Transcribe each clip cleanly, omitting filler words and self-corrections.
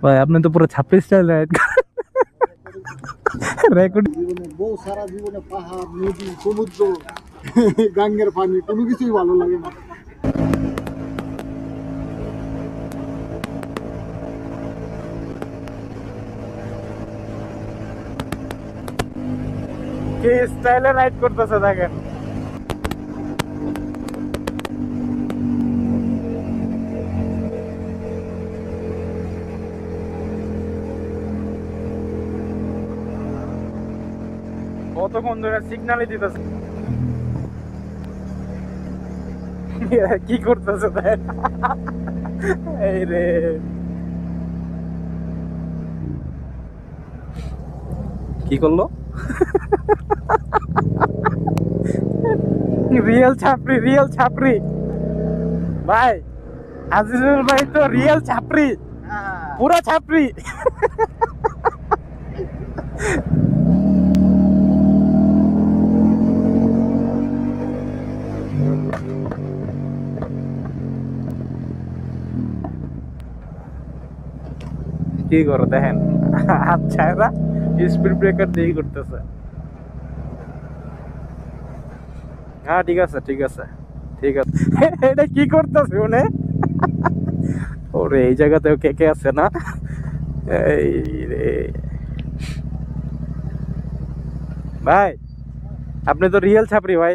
ভাই আপনি তো পুরো ছাপ্রি স্টাইল রাইড রেকর্ড। জীবনে বউ সারা জীবনে পাহাড় নদী সমুদ্র গাঙ্গের পানি কোনো কিছুই ভালো লাগে না। কি স্টাইলে রাইড করতেছে দেখেন। কতক্ষণ ধরে সিগন্যালই দিতেছে, কি করতেছে দেখ। এই রে কি করলো, রিয়েল ছাপরি, রিয়েল ছাপরি ভাই। আজিজুল ভাই তো রিয়েল ছাপরি, পুরা ছাপরি। কি করে দেখেন, আচ্ছা এরা স্পিড ব্রেকার দিয়ে করতেছে। হ্যাঁ ঠিক আছে ঠিক আছে ঠিক আছে। এটা কি করতেছে উনি, ওরে এই জায়গাতেও কে কে আছে না। এই রে ভাই, আপনি তো রিয়েল ছাপরি ভাই,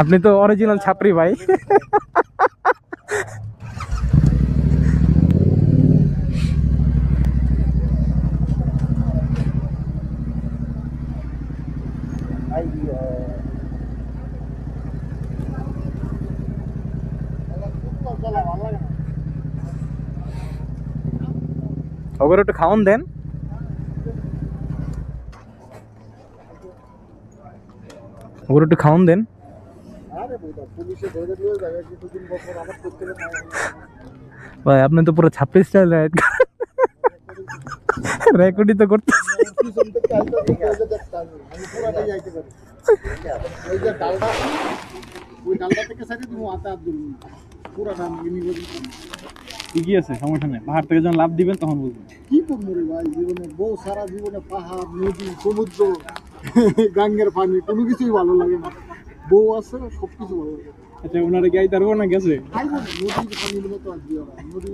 আপনি তো অরিজিনাল ছাপরি ভাই। ওগুলো একটু খাওয়ান দেন। ওগুলো একটু খাওয়ান দেন। ভাই আপনি তো পুরো ছাপরি স্টাইল রাইড রেকর্ডই তো করতে। ঠিকই আছে, সমস্যা নেই, পাহাড় থেকে যখন লাভ দিবেন তখন বুঝবেন। কি করবো রে ভাই, জীবনে বউ সারা জীবনে পাহাড় নদী সমুদ্র গাঙ্গের পানি কোনো কিছুই ভালো লাগে না। বউ আছে সবকিছু ভালো লাগে। আচ্ছা ওনারা কি আইতারবো না গেছে? নদীর পানির মতো আর কি, নদী